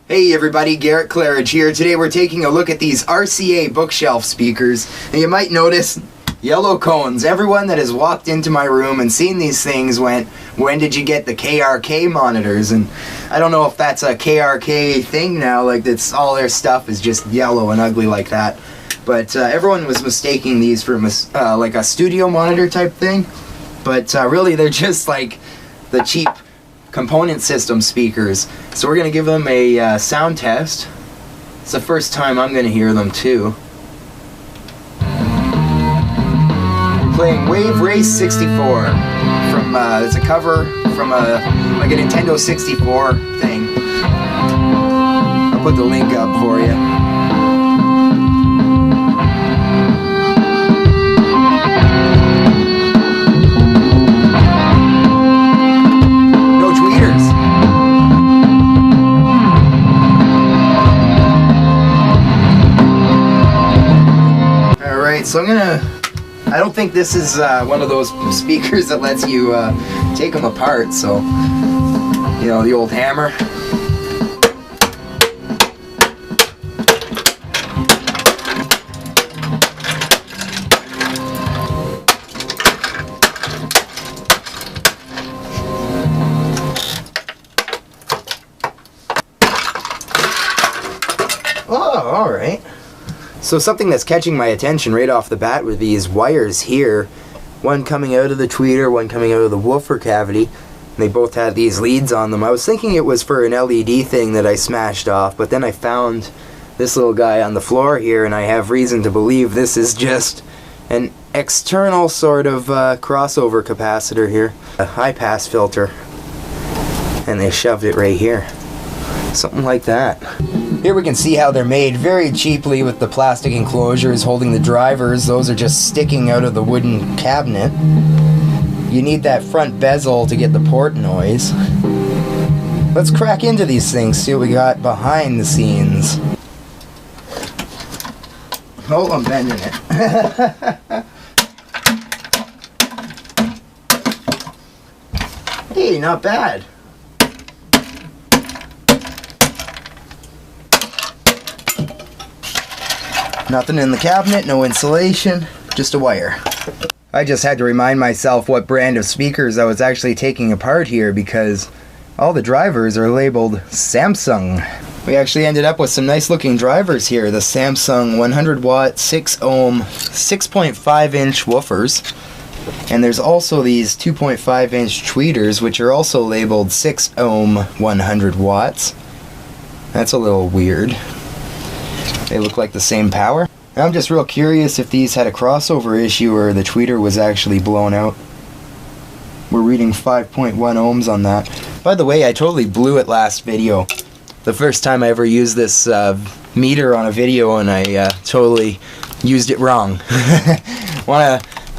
Hey everybody, Garrett Claridge here. Today we're taking a look at these RCA bookshelf speakers, and you might notice yellow cones. Everyone that has walked into my room and seen these things went, when did you get the KRK monitors? And I don't know if that's a KRK thing now, like that's all their stuff is just yellow and ugly like that. But everyone was mistaking these for like a studio monitor type thing, but really they're just like the cheap component system speakers. So we're going to give them a sound test. It's the first time I'm going to hear them too. Playing Wave Race 64 from it's a cover from like a Nintendo 64 thing. I'll put the link up for you. So I don't think this is one of those speakers that lets you take them apart, so, you know, the old hammer. Oh, alright. So something that's catching my attention right off the bat with these wires here, one coming out of the tweeter, one coming out of the woofer cavity, and they both had these leads on them. I was thinking it was for an LED thing that I smashed off, but then I found this little guy on the floor here, and I have reason to believe this is just an external sort of crossover capacitor here, a high pass filter, and they shoved it right here. Something like that. Here we can see how they're made very cheaply with the plastic enclosures holding the drivers. Those are just sticking out of the wooden cabinet. You need that front bezel to get the port noise. Let's crack into these things, see what we got behind the scenes. Oh, I'm bending it. Hey, not bad. Nothing in the cabinet, no insulation, just a wire. I just had to remind myself what brand of speakers I was actually taking apart here because all the drivers are labeled Samsung. We actually ended up with some nice looking drivers here. The Samsung 100 watt 6 ohm 6.5 inch woofers. And there's also these 2.5 inch tweeters which are also labeled 6 ohm 100 watts. That's a little weird. They look like the same power. I'm just real curious if these had a crossover issue or the tweeter was actually blown out. We're reading 5.1 ohms on that. By the way, I totally blew it last video. The first time I ever used this meter on a video, and I totally used it wrong.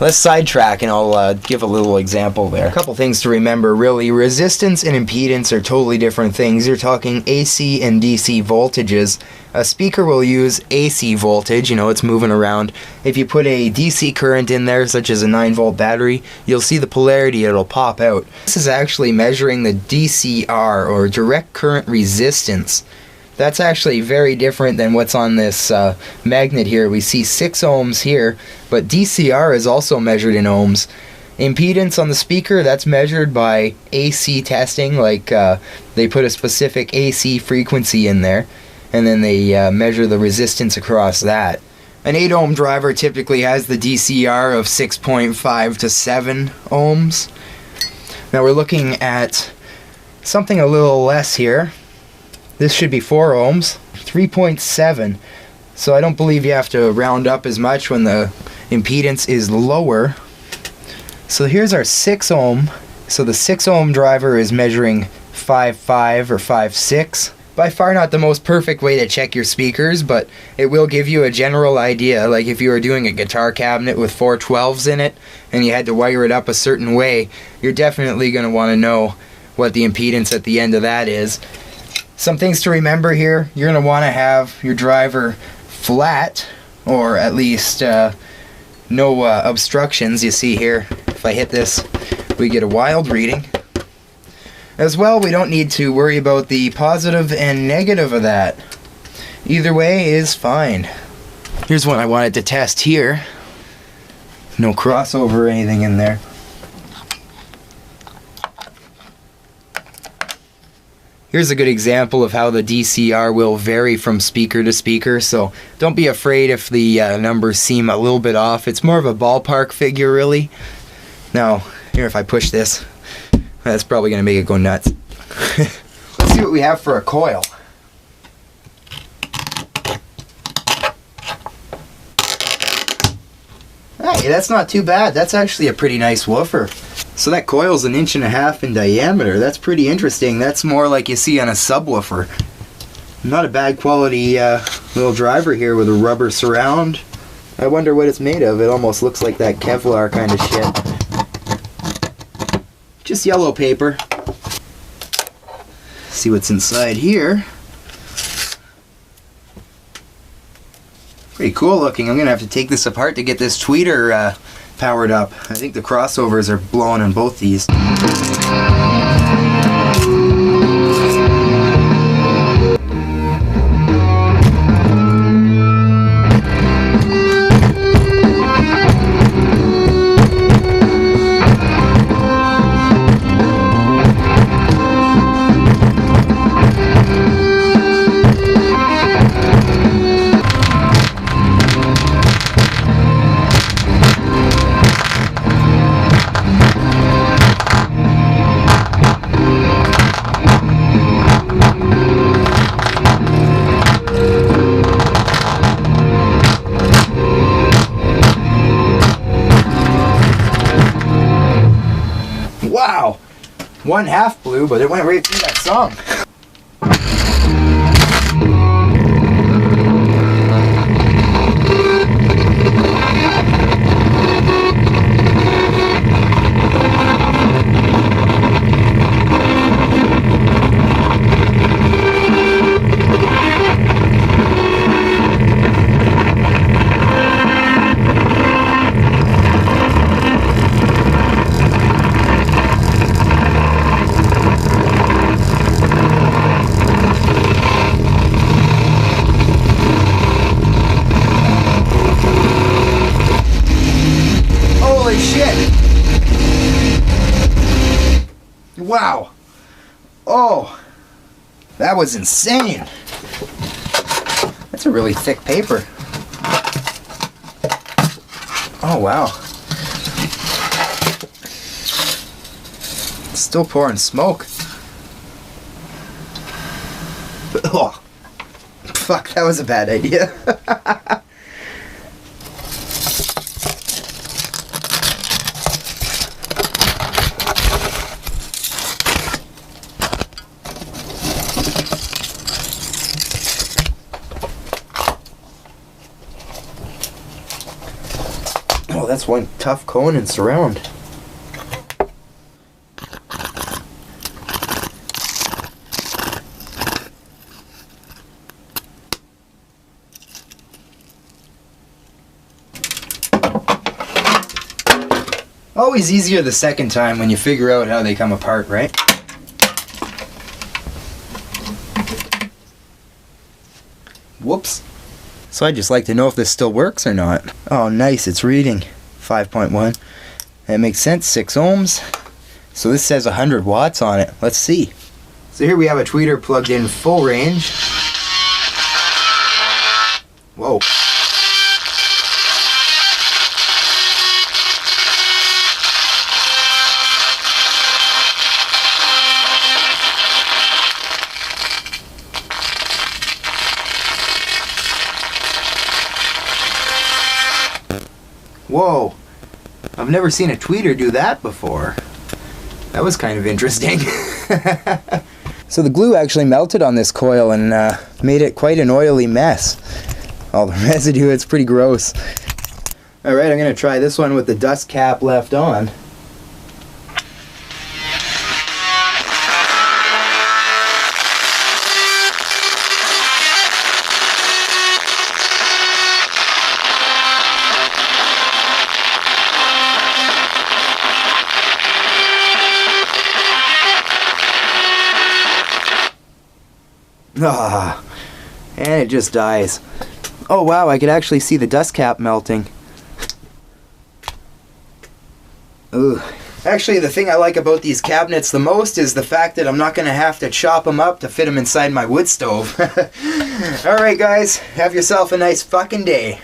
Let's sidetrack and I'll give a little example there. A couple things to remember really. Resistance and impedance are totally different things. You're talking AC and DC voltages. A speaker will use AC voltage, you know, it's moving around. If you put a DC current in there, such as a 9-volt battery, you'll see the polarity, it'll pop out. This is actually measuring the DCR, or direct current resistance. That's actually very different than what's on this magnet here. We see 6 ohms here, but DCR is also measured in ohms. Impedance on the speaker, that's measured by AC testing, like they put a specific AC frequency in there, and then they measure the resistance across that. An 8 ohm driver typically has the DCR of 6.5 to 7 ohms. Now we're looking at something a little less here. This should be 4 ohms, 3.7. So I don't believe you have to round up as much when the impedance is lower. So here's our 6 ohm. So the 6 ohm driver is measuring 5.5 or 5.6. By far not the most perfect way to check your speakers, but it will give you a general idea. Like if you were doing a guitar cabinet with 4 12s in it and you had to wire it up a certain way, you're definitely going to want to know what the impedance at the end of that is. Some things to remember here: you're going to want to have your driver flat, or at least no obstructions. You see here, if I hit this, we get a wild reading. As well, we don't need to worry about the positive and negative of that. Either way is fine. Here's one I wanted to test here. No crossover or anything in there. Here's a good example of how the DCR will vary from speaker to speaker, so don't be afraid if the numbers seem a little bit off. It's more of a ballpark figure, really. Now, here, if I push this, that's probably going to make it go nuts. Let's see what we have for a coil. Hey, that's not too bad. That's actually a pretty nice woofer. So that coil's 1.5 inches in diameter. That's pretty interesting. That's more like you see on a subwoofer. Not a bad quality little driver here with a rubber surround. I wonder what it's made of. It almost looks like that Kevlar kind of shit. Just yellow paper. See what's inside here. Pretty cool looking. I'm going to have to take this apart to get this tweeter powered up. I think the crossovers are blowing on both these. Wow! 1/2 blew, but it went right through that song. Holy shit! Wow! Oh! That was insane! That's a really thick paper. Oh wow. It's still pouring smoke. Oh. Fuck, that was a bad idea. Oh, that's one tough cone and surround. Always easier the second time when you figure out how they come apart, right? Whoops. So I'd just like to know if this still works or not. Oh nice, it's reading 5.1. That makes sense, 6 ohms. So this says 100 watts on it. Let's see. So here we have a tweeter plugged in full range. Whoa. Whoa, I've never seen a tweeter do that before. That was kind of interesting. So the glue actually melted on this coil and made it quite an oily mess. All the residue, it's pretty gross. Alright, I'm going to try this one with the dust cap left on. Ah, and it just dies. Oh wow, I could actually see the dust cap melting. Ooh. Actually, the thing I like about these cabinets the most is the fact that I'm not going to have to chop them up to fit them inside my wood stove. Alright guys, have yourself a nice fucking day.